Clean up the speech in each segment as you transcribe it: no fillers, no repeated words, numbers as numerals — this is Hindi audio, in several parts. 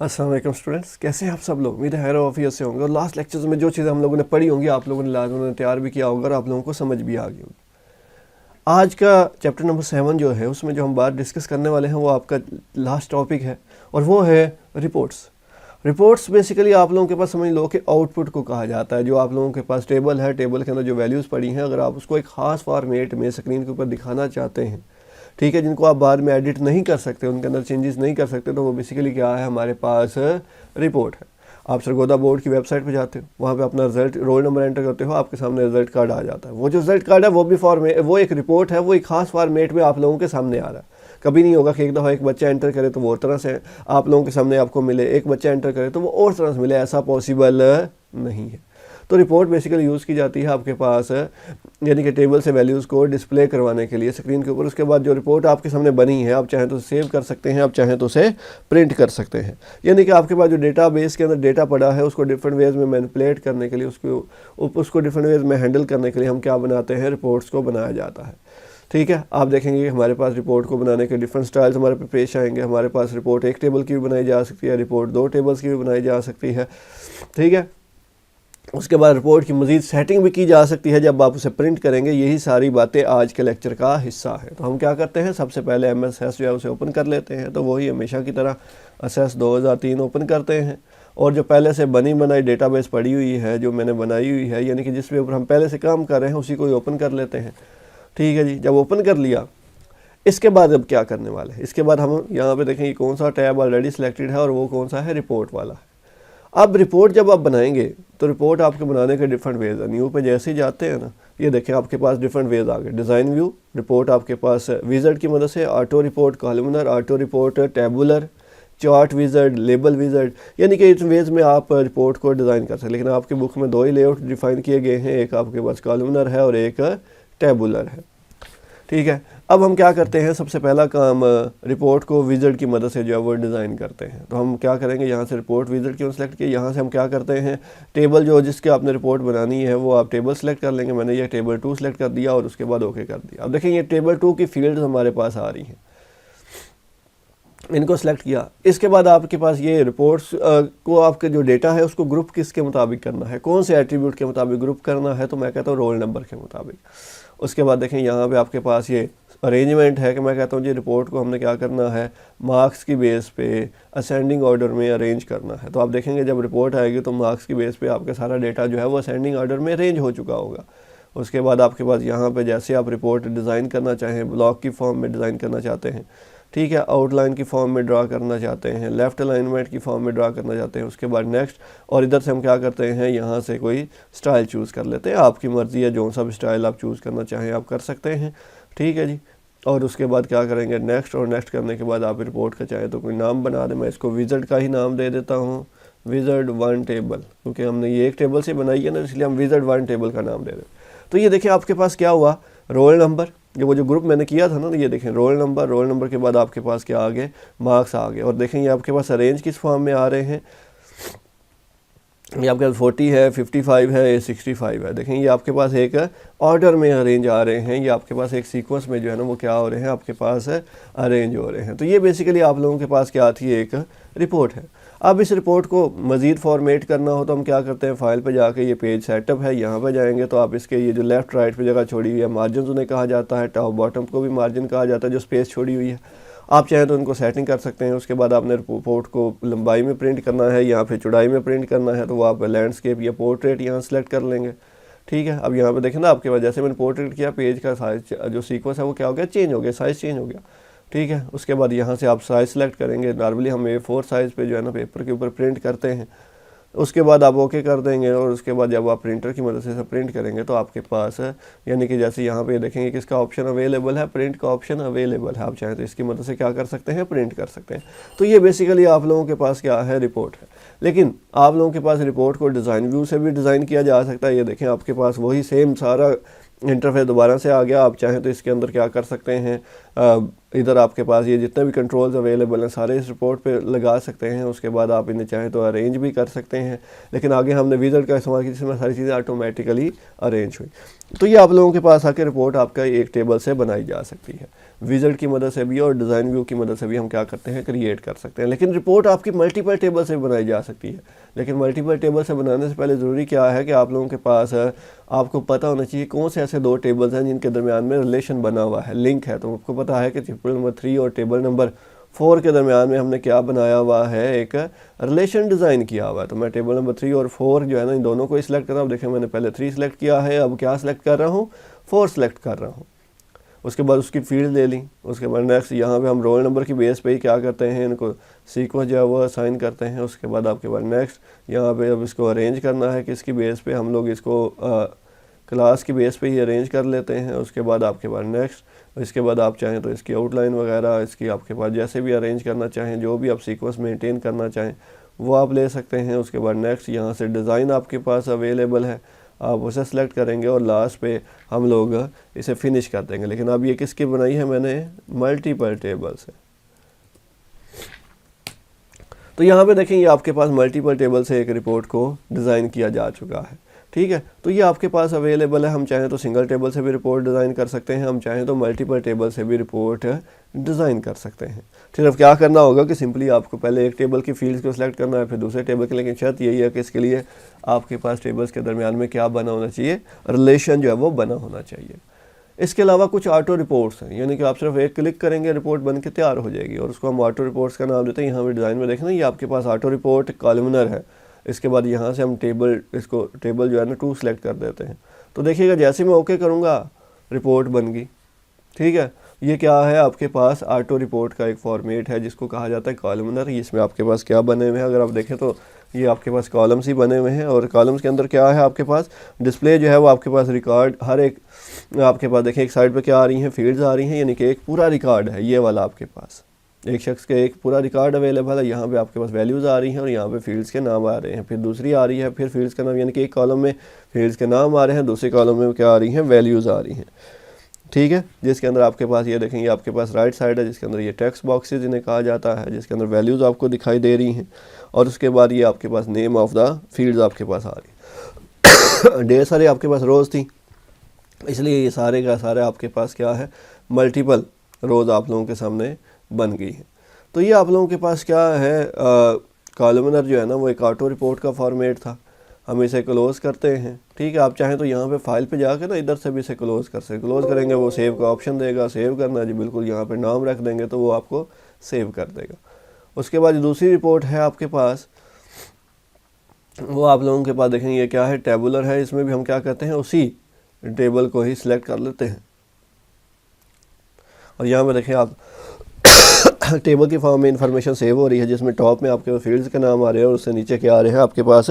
अस्सलाम वालेकुम स्टूडेंट्स, कैसे हैं आप सब लोग। उम्मीद है खैर ऑफिस से होंगे और लास्ट लेक्चर्स में जो चीज़ें हम लोगों ने पढ़ी होंगी आप लोगों ने लाजमन तैयार भी किया होगा और आप लोगों को समझ भी आ गई होगी। आज का चैप्टर नंबर 7 जो है उसमें जो हम बात डिस्कस करने वाले हैं वो आपका लास्ट टॉपिक है और वो है रिपोर्ट्स। रिपोर्ट्स बेसिकली आप लोगों के पास समझ लो कि आउटपुट को कहा जाता है। जो आप लोगों के पास टेबल है, टेबल के अंदर जो वैल्यूज़ पड़ी हैं, अगर आप उसको एक ख़ास फॉर्मेट में स्क्रीन के ऊपर दिखाना चाहते हैं, ठीक है, जिनको आप बाद में एडिट नहीं कर सकते, उनके अंदर चेंजेस नहीं कर सकते, तो वो बेसिकली क्या है, हमारे पास रिपोर्ट है। आप सरगोदा बोर्ड की वेबसाइट पे जाते हो, वहाँ पे अपना रिजल्ट रोल नंबर एंटर करते हो, आपके सामने रिजल्ट कार्ड आ जाता है। वो जो रिजल्ट कार्ड है वो भी वो एक रिपोर्ट है, वो एक खास फॉर्मेट में आप लोगों के सामने आ रहा है। कभी नहीं होगा कि एक दफ़ा एक बच्चा एंटर करे तो वो और तरह से आप लोगों के सामने आपको मिले, एक बच्चा एंटर करे तो वो और तरह से मिले, ऐसा पॉसिबल नहीं है। तो रिपोर्ट बेसिकली यूज़ की जाती है आपके पास यानी कि टेबल से वैल्यूज़ को डिस्प्ले करवाने के लिए स्क्रीन के ऊपर। उसके बाद जो रिपोर्ट आपके सामने बनी है, आप चाहें तो सेव कर सकते हैं, आप चाहें तो उसे प्रिंट कर सकते हैं। यानी कि आपके पास जो डेटाबेस के अंदर डेटा पड़ा है उसको डिफरेंट वेज में मैनिपुलेट करने के लिए, उसको डिफरेंट वेज में हैंडल करने के लिए हम क्या बनाते हैं, रिपोर्ट्स को बनाया जाता है। ठीक है, आप देखेंगे कि हमारे पास रिपोर्ट को बनाने के डिफरेंट स्टाइल्स हमारे पे पेश आएंगे। हमारे पास रिपोर्ट एक टेबल की भी बनाई जा सकती है, रिपोर्ट 2 टेबल्स की भी बनाई जा सकती है। ठीक है, उसके बाद रिपोर्ट की मज़ीद सेटिंग भी की जा सकती है जब आप उसे प्रिंट करेंगे। यही सारी बातें आज के लेक्चर का हिस्सा है। तो हम क्या करते हैं, सबसे पहले MS जो है उसे ओपन कर लेते हैं। तो वही हमेशा की तरह असेस 2003 ओपन करते हैं और जो पहले से बनी बनाई डेटाबेस पड़ी हुई है, जो मैंने बनाई हुई है, यानी कि जिस ऊपर हम पहले से काम कर रहे हैं, उसी को ही ओपन कर लेते हैं। ठीक है जी, जब ओपन कर लिया, इसके बाद अब क्या करने वाले हैं, इसके बाद हम यहाँ पे देखेंगे कौन सा टैब ऑलरेडी सिलेक्टेड है और वो कौन सा है, रिपोर्ट वाला है। अब रिपोर्ट जब आप बनाएंगे तो रिपोर्ट आपके बनाने के डिफरेंट वेज है। न्यू पे जैसे ही जाते हैं ना, ये देखें आपके पास डिफरेंट वेज आ गए। डिज़ाइन व्यू रिपोर्ट आपके पास विज़र्ड की मदद से, auto report columnar, auto report tabular, chart wizard, label wizard, यानी कि इस वेज में आप रिपोर्ट को डिज़ाइन कर सकते हैं। लेकिन आपकी बुक में 2 ही लेआउट डिफाइन किए गए हैं, एक आपके पास कॉलमनर है और एक टेबुलर है। ठीक है, अब हम क्या करते हैं, सबसे पहला काम रिपोर्ट को विज़र्ड की मदद से जो है वो डिज़ाइन करते हैं। तो हम क्या करेंगे, यहाँ से रिपोर्ट विज़र्ड की सेलेक्ट किया, यहाँ से हम क्या करते हैं, टेबल जो जिसके आपने रिपोर्ट बनानी है वो आप टेबल सेलेक्ट कर लेंगे। मैंने ये टेबल 2 सेलेक्ट कर दिया और उसके बाद ओके कर दिया। अब देखें ये टेबल 2 की फील्ड हमारे पास आ रही हैं, इनको सेलेक्ट किया। इसके बाद आपके पास ये रिपोर्ट्स को आपके जो डेटा है उसको ग्रुप किसके मुताबिक करना है, कौन से एट्रीब्यूट के मुताबिक ग्रुप करना है, तो मैं कहता हूँ रोल नंबर के मुताबिक। उसके बाद देखें यहाँ पे आपके पास ये अरेंजमेंट है कि मैं कहता हूँ जी रिपोर्ट को हमने क्या करना है, मार्क्स की बेस पे असेंडिंग ऑर्डर में अरेंज करना है। तो आप देखेंगे जब रिपोर्ट आएगी तो मार्क्स की बेस पे आपका सारा डेटा जो है वो असेंडिंग ऑर्डर में अरेंज हो चुका होगा। उसके बाद आपके पास यहाँ पे जैसे आप रिपोर्ट डिज़ाइन करना चाहें, ब्लॉक की फॉर्म में डिज़ाइन करना चाहते हैं, ठीक है, आउटलाइन की फॉर्म में ड्रा करना चाहते हैं, लेफ़्ट अलाइनमेंट की फॉर्म में ड्रा करना चाहते हैं, उसके बाद नेक्स्ट, और इधर से हम क्या करते हैं, यहाँ से कोई स्टाइल चूज़ कर लेते हैं। आपकी मर्ज़ी है, जो सा भी स्टाइल आप चूज़ करना चाहें आप कर सकते हैं। ठीक है जी, और उसके बाद क्या करेंगे, नेक्स्ट, और नेक्स्ट करने के बाद आप रिपोर्ट का चाहे तो कोई नाम बना दें। मैं इसको विज़र्ड का ही नाम दे देता हूँ, विज़र्ड 1 टेबल, क्योंकि हमने ये एक टेबल से बनाई है ना, इसलिए हम विज़र्ड 1 टेबल का नाम दे दें। तो ये देखिए आपके पास क्या हुआ, रोल नंबर, ये वो जो ग्रुप मैंने किया था ना, ये देखें रोल नंबर के बाद आपके पास क्या आ गए, मार्क्स आ गए। और देखें ये आपके पास अरेंज किस फॉर्म में आ रहे हैं, ये आपके पास 40 है, 55 है, 65 है। देखें ये आपके पास एक ऑर्डर में अरेंज आ रहे हैं, ये आपके पास एक सीक्वेंस में जो है ना वो क्या हो रहे हैं, आपके पास अरेंज हो रहे हैं। तो ये बेसिकली आप लोगों के पास क्या थी, एक रिपोर्ट है। अब इस रिपोर्ट को मज़ीद फॉर्मेट करना हो तो हम क्या करते हैं, फाइल पे जाके ये पेज सेटअप है, यहाँ पे जाएंगे तो आप इसके ये जो लेफ़्ट राइट पे जगह छोड़ी हुई है, मार्जिन उन्हें कहा जाता है, टॉप बॉटम को भी मार्जिन कहा जाता है, जो स्पेस छोड़ी हुई है, आप चाहें तो उनको सेटिंग कर सकते हैं। उसके बाद आपने रिपोर्ट को लंबाई में प्रिंट करना है या फिर चौड़ाई में प्रिंट करना है, तो वो आप लैंडस्केप या पोर्ट्रेट यहाँ सेलेक्ट कर लेंगे। ठीक है, अब यहाँ पे देखें ना आपके पास जैसे मैंने पोर्ट्रेट किया, पेज का साइज जो सीक्वेंस है वो क्या हो गया, चेंज हो गया, साइज़ चेंज हो गया। ठीक है, उसके बाद यहाँ से आप साइज़ सेलेक्ट करेंगे। नॉर्मली हम A4 साइज़ पे जो है ना पेपर के ऊपर प्रिंट करते हैं। उसके बाद आप ओके कर देंगे और उसके बाद जब आप प्रिंटर की मदद से प्रिंट करेंगे तो आपके पास यानी कि जैसे यहाँ पे देखेंगे किसका ऑप्शन अवेलेबल है, प्रिंट का ऑप्शन अवेलेबल है। आप चाहें तो इसकी मदद से क्या कर सकते हैं, प्रिंट कर सकते हैं। तो ये बेसिकली आप लोगों के पास क्या है, रिपोर्ट है। लेकिन आप लोगों के पास रिपोर्ट को डिज़ाइन व्यू से भी डिज़ाइन किया जा सकता है। ये देखें आपके पास वही सेम सारा इंटरफेस दोबारा से आ गया। आप चाहें तो इसके अंदर क्या कर सकते हैं, इधर आपके पास ये जितने भी कंट्रोल्स अवेलेबल हैं सारे इस रिपोर्ट पे लगा सकते हैं। उसके बाद आप इन्हें चाहें तो अरेंज भी कर सकते हैं, लेकिन आगे हमने विज़ार्ड का इस्तेमाल किया जिसमें सारी चीज़ें ऑटोमेटिकली अरेंज हुई। तो ये आप लोगों के पास आके रिपोर्ट आपका एक टेबल से बनाई जा सकती है। विज़ार्ड की मदद से भी और डिज़ाइन व्यू की मदद से भी हम क्या करते हैं, क्रिएट कर सकते हैं। लेकिन रिपोर्ट आपकी मल्टीपल टेबल से भी बनाई जा सकती है, लेकिन मल्टीपल टेबल से बनाने से पहले ज़रूरी क्या है कि आप लोगों के पास आपको पता होना चाहिए कौन से ऐसे दो टेबल्स हैं जिनके दरमियान में रिलेशन बना हुआ है, लिंक है। तो आपको पता है कि टेबल नंबर 3 और टेबल नंबर 4 के दरमियान में हमने क्या बनाया हुआ है, एक रिलेशन डिज़ाइन किया हुआ है। तो मैं टेबल नंबर 3 और 4 जो है ना, इन दोनों को सिलेक्ट कर रहा हूँ। देखिए मैंने पहले 3 सिलेक्ट किया है, अब क्या सिलेक्ट कर रहा हूँ, 4 सिलेक्ट कर रहा हूँ। उसके बाद उसकी फील्ड ले ली। उसके बाद नेक्स्ट यहाँ पे हम रोल नंबर की बेस पे ही क्या करते हैं, इनको सीक्वेंस जो है वो असाइन करते हैं। उसके बाद आपके पास नेक्स्ट यहाँ पे अब इसको अरेंज करना है, किसकी बेस पे, हम लोग इसको क्लास की बेस पे ही अरेंज कर लेते हैं। उसके बाद आपके पास नेक्स्ट, इसके बाद आप चाहें तो इसकी आउटलाइन वगैरह, इसकी आपके पास जैसे भी अरेंज करना चाहें, जो भी आप सीक्वेंस मेंटेन करना चाहें वो आप ले सकते हैं। उसके बाद नेक्स्ट यहाँ से डिज़ाइन आपके पास अवेलेबल है, आप उसे सेलेक्ट करेंगे और लास्ट पे हम लोग इसे फिनिश कर देंगे। लेकिन अब ये किसकी बनाई है मैंने, मल्टीपल टेबल से। तो यहाँ पे देखें ये आपके पास मल्टीपल टेबल से एक रिपोर्ट को डिज़ाइन किया जा चुका है। ठीक है, तो ये आपके पास अवेलेबल है। हम चाहें तो सिंगल टेबल से भी रिपोर्ट डिज़ाइन कर सकते हैं, हम चाहें तो मल्टीपल टेबल से भी रिपोर्ट डिज़ाइन कर सकते हैं। सिर्फ क्या करना होगा कि सिंपली आपको पहले एक टेबल की फील्ड्स को सिलेक्ट करना है, फिर दूसरे टेबल के, लेकिन शर्त यही है कि इसके लिए आपके पास टेबल्स के दरमियान में क्या बना होना चाहिए, रिलेशन जो है वो बना होना चाहिए। इसके अलावा कुछ ऑटो रिपोर्ट्स हैं, यानी कि आप सिर्फ एक क्लिक करेंगे रिपोर्ट बन के तैयार हो जाएगी, और उसको हम ऑटो रिपोर्ट्स का नाम देते हैं। यहाँ पे डिज़ाइन में देखना ये आपके पास ऑटो रिपोर्ट कॉलमनर है। इसके बाद यहाँ से हम इसको टेबल जो है ना 2 सेलेक्ट कर देते हैं। तो देखिएगा जैसे मैं ओके करूँगा रिपोर्ट बन गई। ठीक है, ये क्या है, आपके पास ऑटो रिपोर्ट का एक फॉर्मेट है जिसको कहा जाता है कॉलमनर। इसमें आपके पास क्या बने हुए हैं, अगर आप देखें तो ये आपके पास कॉलम्स ही बने हुए हैं, और कॉलम्स के अंदर क्या है, आपके पास डिस्प्ले जो है वो आपके पास रिकॉर्ड, हर एक आपके पास देखें एक साइड पे क्या आ रही हैं, फील्ड्स आ रही हैं, यानी कि एक पूरा रिकॉर्ड है ये वाला। आपके पास एक शख्स के एक पूरा रिकॉर्ड अवेलेबल है। यहाँ पे आपके पास वैल्यूज़ आ रही हैं और यहाँ पे फील्ड्स के नाम आ रहे हैं। फिर दूसरी आ रही है, फिर फील्ड्स का नाम, यानी कि एक कॉलम में फील्ड्स के नाम आ रहे हैं, दूसरे कॉलम में क्या आ रही हैं, वैल्यूज़ आ रही हैं। ठीक है, जिसके अंदर आपके पास ये देखेंगे आपके पास राइट साइड है जिसके अंदर ये टेक्स्ट बॉक्सेस इन्हें कहा जाता है, जिसके अंदर वैल्यूज़ आपको दिखाई दे रही हैं, और उसके बाद ये आपके पास नेम ऑफ द फील्ड्स आपके पास आ रही है। ढेर सारे आपके पास रोज़ थी, इसलिए ये सारे का सारे आपके पास क्या है, मल्टीपल रोज़ आप लोगों के सामने बन गई है। तो ये आप लोगों के पास क्या है, कॉलमनर जो है ना वो एक ऑटो रिपोर्ट का फॉर्मेट था। हम इसे क्लोज़ करते हैं। ठीक है, आप चाहें तो यहाँ पे फाइल पे जाकर ना इधर से भी इसे क्लोज़ कर सकते। क्लोज़ करेंगे वो सेव का ऑप्शन देगा, सेव करना जी बिल्कुल, यहाँ पे नाम रख देंगे तो वो आपको सेव कर देगा। उसके बाद दूसरी रिपोर्ट है आपके पास, वो आप लोगों के पास देखेंगे ये क्या है, टेबुलर है। इसमें भी हम क्या करते हैं, उसी टेबल को ही सिलेक्ट कर लेते हैं, और यहाँ पे देखें आप टेबल की फॉर्म में इंफॉर्मेशन सेव हो रही है, जिसमें टॉप में आपके फील्ड्स के नाम आ रहे हैं और उससे नीचे क्या आ रहे हैं, आपके पास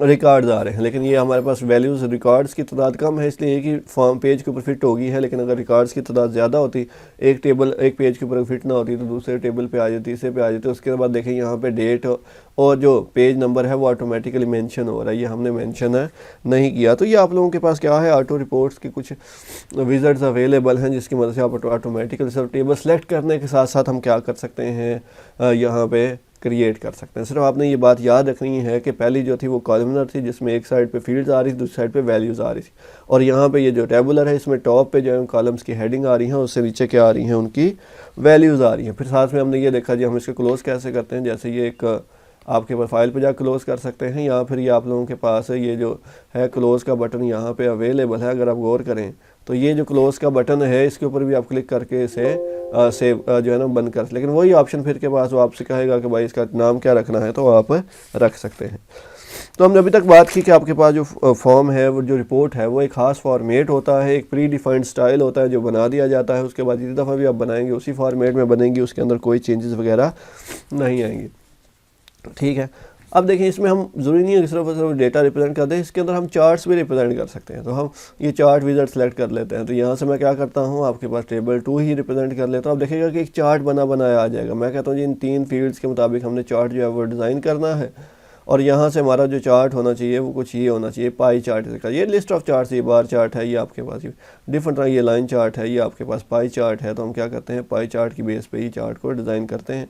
रिकॉर्ड्स आ रहे हैं। लेकिन ये हमारे पास वैल्यूज़ रिकॉर्ड्स की तादाद कम है, इसलिए एक ही फॉर्म पेज के ऊपर फिट होगी है। लेकिन अगर रिकॉर्ड्स की तादाद ज़्यादा होती, एक पेज के ऊपर फिट ना होती, तो दूसरे टेबल पे आ जाती, तीसरे पे आ जाती। उसके बाद देखें यहाँ पे डेट और जो पेज नंबर है वो ऑटोमेटिकली मेंशन हो रहा है, ये हमने मेंशन है नहीं किया। तो ये आप लोगों के पास क्या है, ऑटो रिपोर्ट्स की कुछ विज़ार्ड्स अवेलेबल हैं जिसकी मदद से आप ऑटोमेटिकली सब टेबल सेलेक्ट करने के साथ साथ हम क्या कर सकते हैं, यहाँ पे क्रिएट कर सकते हैं। सिर्फ आपने ये बात याद रखनी है कि पहली जो थी वो कॉलमनर थी, जिसमें एक साइड पे फील्ड्स आ रही थी, दूसरी साइड पे वैल्यूज़ आ रही थी, और यहाँ पे ये जो टेबुलर है इसमें टॉप पे जो है कॉलम्स की हेडिंग आ रही हैं, उससे नीचे क्या आ रही हैं, उनकी वैल्यूज़ आ रही हैं। फिर साथ में हमने ये देखा जी हम इसको क्लोज़ कैसे करते हैं, जैसे ये एक आपके पास फाइल पे जा क्लोज़ कर सकते हैं, या फिर ये आप लोगों के पास है ये जो है क्लोज़ का बटन यहाँ पे अवेलेबल है। अगर आप गौर करें तो ये जो क्लोज़ का बटन है इसके ऊपर भी आप क्लिक करके इसे सेव जो है ना बंद कर, लेकिन वही ऑप्शन फिर के पास वो आपसे कहेगा कि भाई इसका नाम क्या रखना है, तो आप रख सकते हैं। तो हमने अभी तक बात की कि आपके पास जो फॉर्म है, वो जो रिपोर्ट है, वो एक ख़ास फॉर्मेट होता है, एक प्री डिफाइंड स्टाइल होता है जो बना दिया जाता है। उसके बाद जितनी दफ़ा भी आप बनाएंगे उसी फॉर्मेट में बनेंगी, उसके अंदर कोई चेंजेस वगैरह नहीं आएंगी। ठीक है, अब देखिए इसमें हम ज़रूरी नहीं है कि सिर्फ डेटा रिप्रेजेंट कर दें, इसके अंदर हम चार्ट्स भी रिप्रेजेंट कर सकते हैं। तो हम ये चार्ट विज़ार्ड सेलेक्ट कर लेते हैं। तो यहाँ से मैं क्या करता हूँ, आपके पास टेबल 2 ही रिप्रेजेंट कर लेता हूँ। आप देखिएगा कि एक चार्ट बनाया आ जाएगा। मैं कहता हूँ जी इन 3 फील्ड्स के मुताबिक हमने चार्ट जो है वो डिज़ाइन करना है, और यहाँ से हमारा जो चार्ट होना चाहिए वो कुछ ये होना चाहिए, पाई चार्ट का। ये लिस्ट ऑफ चार्ट, ये बार चार्ट है, ये आपके पास डिफरेंट तरह, ये लाइन चार्ट है, ये आपके पास पाई चार्ट है। तो हम क्या करते हैं, पाई चार्ट की बेस पे ही चार्ट को डिज़ाइन करते हैं,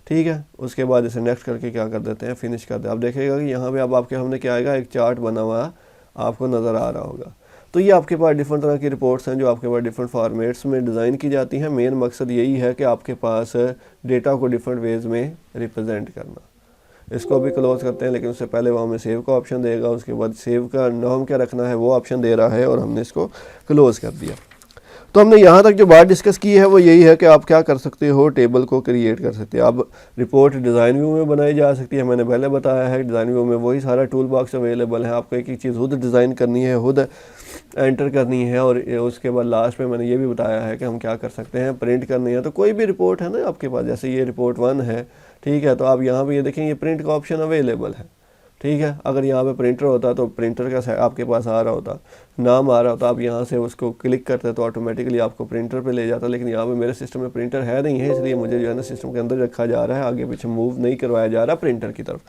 ठीक है। उसके बाद इसे नेक्स्ट करके क्या कर देते हैं, फिनिश कर देते हैं। आप देखिएगा कि यहाँ पे अब आपके हमने क्या आएगा, एक चार्ट बना हुआ आपको नज़र आ रहा होगा। तो ये आपके पास डिफरेंट तरह की रिपोर्ट्स हैं जो आपके पास डिफरेंट फॉर्मेट्स में डिज़ाइन की जाती हैं। मेन मकसद यही है कि आपके पास डेटा को डिफरेंट वेज में रिप्रेजेंट करना। इसको भी क्लोज करते हैं, लेकिन उससे पहले वो हमें सेव का ऑप्शन देगा। उसके बाद सेव का नाम क्या रखना है वो ऑप्शन दे रहा है, और हमने इसको क्लोज कर दिया। तो हमने यहाँ तक जो बात डिस्कस की है वो यही है कि आप क्या कर सकते हो, टेबल को क्रिएट कर सकते हैं। अब रिपोर्ट डिज़ाइन व्यू में बनाई जा सकती है, मैंने पहले बताया है। डिज़ाइन व्यू में वही सारा टूल बॉक्स अवेलेबल है, आपको एक एक चीज़ खुद डिज़ाइन करनी है, खुद एंटर करनी है। और उसके बाद लास्ट में मैंने ये भी बताया है कि हम क्या कर सकते हैं, प्रिंट करनी है। तो कोई भी रिपोर्ट है ना आपके पास, जैसे ये रिपोर्ट 1 है, ठीक है, तो आप यहाँ पे ये देखें, ये प्रिंट का ऑप्शन अवेलेबल है, ठीक है। अगर यहाँ पे प्रिंटर होता तो प्रिंटर का आपके पास आ रहा होता, नाम आ रहा होता, आप यहाँ से उसको क्लिक करते तो ऑटोमेटिकली आपको प्रिंटर पे ले जाता। लेकिन यहाँ पे मेरे सिस्टम में प्रिंटर है नहीं है, इसलिए मुझे जो है ना सिस्टम के अंदर रखा जा रहा है, आगे पीछे मूव नहीं करवाया जा रहा प्रिंटर की तरफ।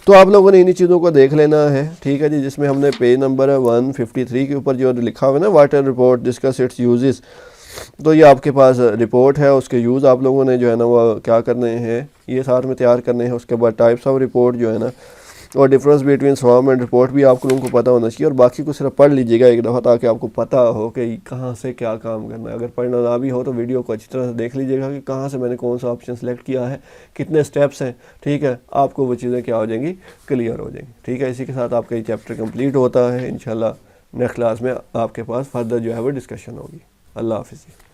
तो आप लोगों ने इन्हीं चीज़ों को देख लेना है, ठीक है जी। जिसमें हमने पेज नंबर 153 के ऊपर जो लिखा हुआ है ना, water report discuss it's uses, तो ये आपके पास रिपोर्ट है, उसके यूज़ आप लोगों ने जो है ना वो क्या करने हैं, ये साथ में तैयार करने हैं। उसके बाद टाइप्स ऑफ रिपोर्ट जो है ना, और difference between swarm and report भी आप लोगों को पता होना चाहिए। और बाकी को सिर्फ पढ़ लीजिएगा एक दफ़ा, ताकि आपको पता हो कि कहाँ से क्या काम करना है। अगर पढ़ना ना भी हो तो वीडियो को अच्छी तरह से देख लीजिएगा कि कहाँ से मैंने कौन सा ऑप्शन सेलेक्ट किया है, कितने स्टेप्स हैं, ठीक है। आपको वो चीज़ें क्या हो जाएंगी, क्लियर हो जाएंगी, ठीक है। इसी के साथ आपका ये चैप्टर कंप्लीट होता है। इंशाल्लाह नेक्स्ट क्लास में आपके पास फर्दर जो है वो डिस्कशन होगी। अल्लाह हाफिज़।